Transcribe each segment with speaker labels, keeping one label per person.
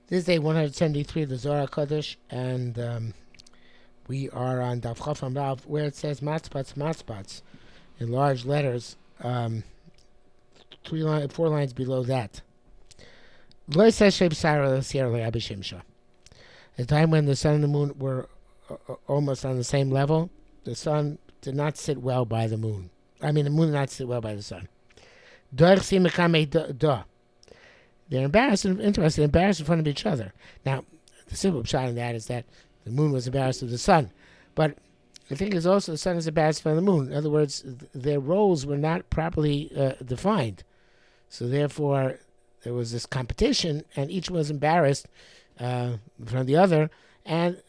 Speaker 1: This is day 173 of the Zohar Kodesh, and we are on Daf Chafam Rav, where it says Matzpatz, Matzpatz, in large letters, 4 lines below that. Lo says Sheb Sarah Sierra Abishimsha. The time when the sun and the moon were almost on the same level, the sun did not sit well by the moon. I mean, the moon did not sit well by the sun. They're embarrassed and interested, embarrassed in front of each other. Now, the simple Pshat in that is that the moon was embarrassed of the sun. But the thing is also the sun is embarrassed from the moon. In other words, their roles were not properly defined. So therefore, there was this competition, and each was embarrassed from the other. And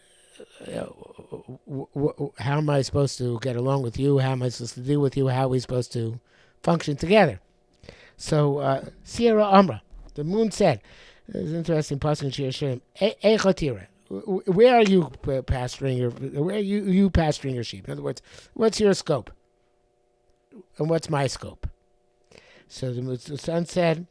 Speaker 1: how am I supposed to get along with you? How am I supposed to deal with you? How are we supposed to function together? So, Sierra Amra, the moon said, "It's interesting passage in Shir Shirim. Echotira, where are you pasturing your sheep? In other words, what's your scope, and what's my scope?" So the sun said,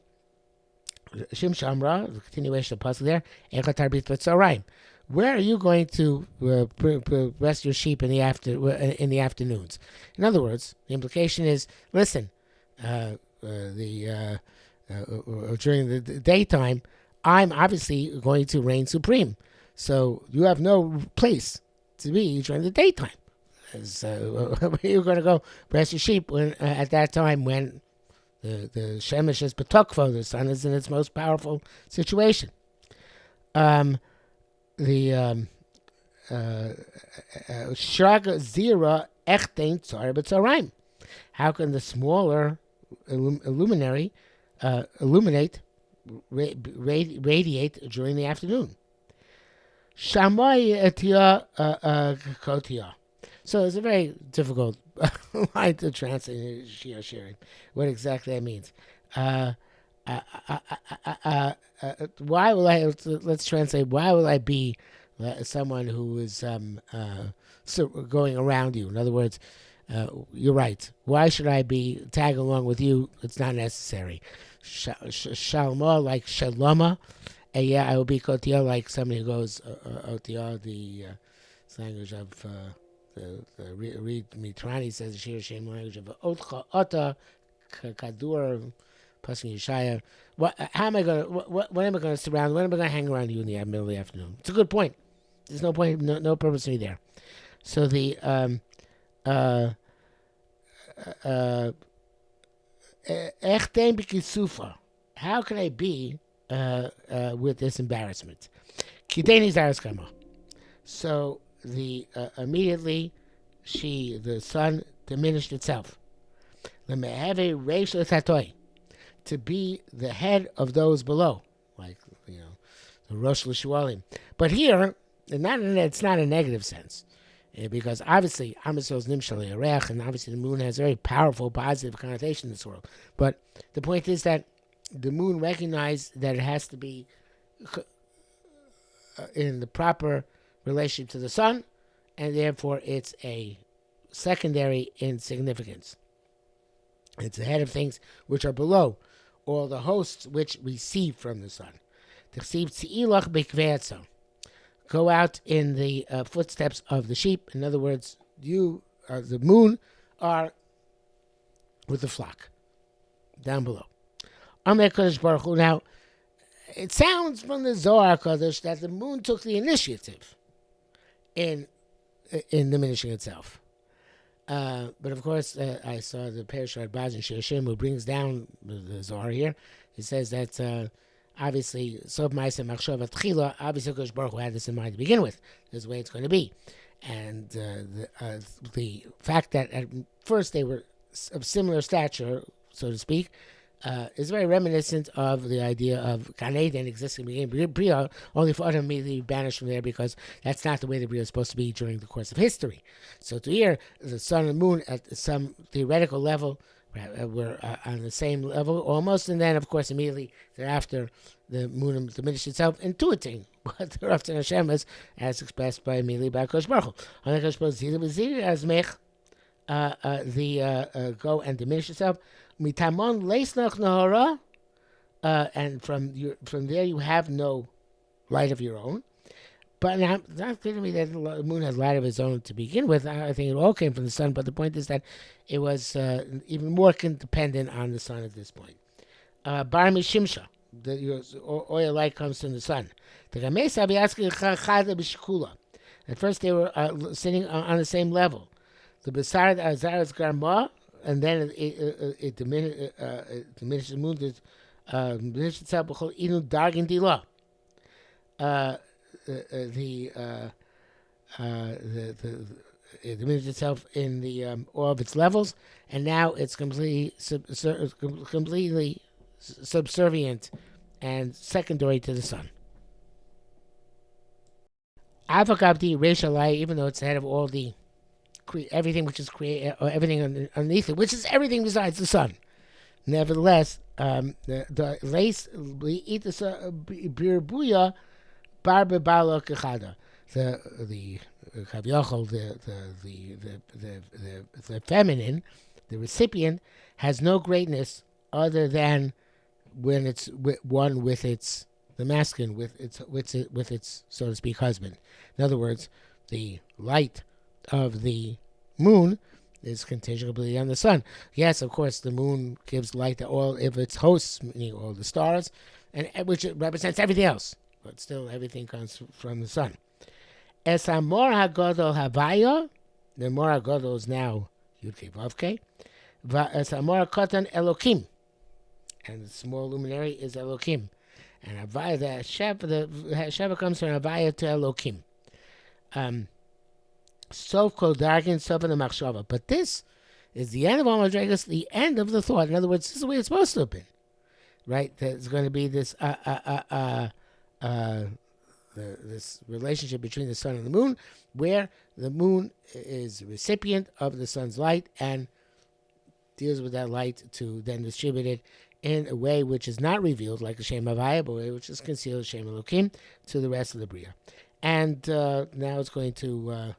Speaker 1: "Shim Shamra," the continuation of the passage there. Echotarbit v'tzoraim. Where are you going to rest your sheep in the afternoons? In other words, the implication is, listen. During the daytime, I'm obviously going to reign supreme. So you have no place to be during the daytime. So you're going to go rest your sheep at that time when the Shemesh is Betokvo, the sun is in its most powerful situation. The Shraga Zira Echten Tzar B'Tzoraim. How can the smaller illuminate, radiate during the afternoon? Shamay etia kotia. So it's a very difficult line to translate Shir Shirim. What exactly that means? Why will I? Let's translate. Why will I be someone who is going around you? In other words. You're right. Why should I be tag along with you? It's not necessary. Shalma, like shaloma. And yeah, I will be kotia, like somebody who goes otia, the language of the Reed Mitrani says the Shir Shem language of otcha ota kadur passing Yeshaya. How am I going to? When am I going to surround? When am I going to hang around you in the middle of the afternoon? It's a good point. There's no point, no purpose to me there. So the how can I be with this embarrassment? So the immediately the sun diminished itself. To be the head of those below, like the Rosh L'Shualim. But here, it's not a negative sense. Because obviously, Am Yisrael's Nimshal Yarech, and obviously the moon has a very powerful, positive connotation in this world. But the point is that the moon recognized that it has to be in the proper relationship to the sun, and therefore it's a secondary in significance. It's ahead of things which are below, or the hosts which receive from the sun. Go out in the footsteps of the sheep. In other words, you, the moon, are with the flock down below. Now, it sounds from the Zohar Kodesh that the moon took the initiative in diminishing itself. But of course, I saw the Perashat Baz and Shir Shirim who brings down the Zohar here. He says that obviously, obviously Kodesh Baruch Hu had this in mind to begin with. This is the way it's going to be. And the fact that at first they were of similar stature, so to speak, is very reminiscent of the idea of Gan Eden existing in the beginning. Bria, only for Adam immediately banished from there because that's not the way the Bria is supposed to be during the course of history. So to here, the sun and moon at some theoretical level were on the same level almost, and then of course immediately thereafter the moon diminished itself, intuiting what the Rav Tzon Hashem is, as expressed by immediately by Kosh Baruch Hu. The go and diminish itself. Mitamon leisnach nahara, and from there you have no light of your own. But now, it's not clear to me that the moon has light of its own to begin with. I think it all came from the sun, but the point is that it was even more dependent on the sun at this point. Bar Mishimsha, your oil light comes from the sun. At first, they were sitting on the same level. The Besar Azaras Garma, and then it diminished the moon, diminished itself. Inu Dargin Dila. It diminished itself in the all of its levels, and now it's completely subservient and secondary to the sun. Avakabdi Reshalai, even though it's the head of all the everything which is created, or everything underneath it, which is everything besides the sun. Nevertheless, the lace birbuya barbe balo kechada. The Kavyachol, the feminine, the recipient, has no greatness other than when it's one with the masculine, with its so to speak husband. In other words, the light of the moon is contingently on the sun. Yes, of course, the moon gives light to all of its hosts, meaning all the stars, and which represents everything else. But still, everything comes from the sun. Es Amor HaGodol Havaya, the Amor HaGodol is now Yud-Kei Vav-Kei. Es Amor HaKotan Elokim, and the small luminary is Elokim. And Havaya, the Sheva comes from Havaya to Elokim. Sof Kol Dargin, Sof the Machshava. But this is the end of all Madrigas, the end of the thought. In other words, this is the way it's supposed to have been. Right? There's going to be this this relationship between the sun and the moon, where the moon is the recipient of the sun's light and deals with that light to then distribute it in a way which is not revealed, like a Shem Havaya, but a way which is concealed, Shem Elokim, to the rest of the Bria. And now it's going to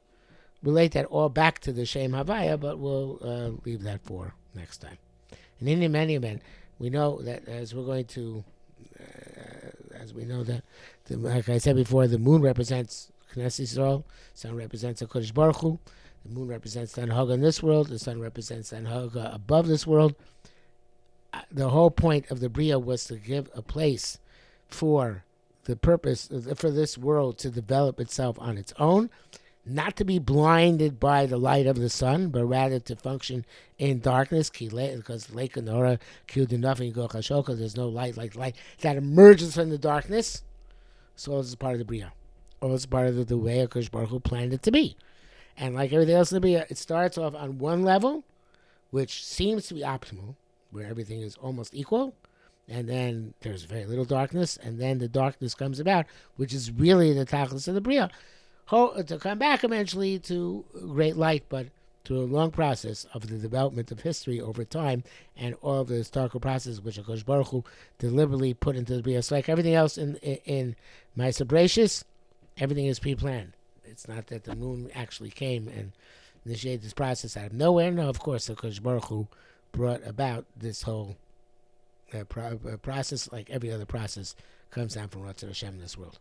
Speaker 1: relate that all back to the Shem Havaya, but we'll leave that for next time. And in any event, we know that as we know that, like I said before, the moon represents Knesset Yisrael, sun represents a Kodesh Baruch Hu, the moon represents the Anhaga in this world, the sun represents the Anhaga above this world. The whole point of the Bria was to give a place for the purpose, for this world to develop itself on its own, not to be blinded by the light of the sun, but rather to function in darkness, because Lake Nora, there's no light like light that emerges from the darkness. So all this is part of the Bria. All this is part of the way Akash Baruch Hu planned it to be. And like everything else in the Bria, it starts off on one level, which seems to be optimal, where everything is almost equal, and then there's very little darkness, and then the darkness comes about, which is really the tachlis of the Bria. To come back eventually to great light, but through a long process of the development of history over time, and all of the historical process which Akash Baruch Hu deliberately put into the Bria. So like everything else in Ma'aser Bereishis, everything is pre-planned. It's not that the moon actually came and initiated this process out of nowhere. No, of course, Akash Baruch Hu brought about this whole process, like every other process, comes down from Ratzon Hashem in this world.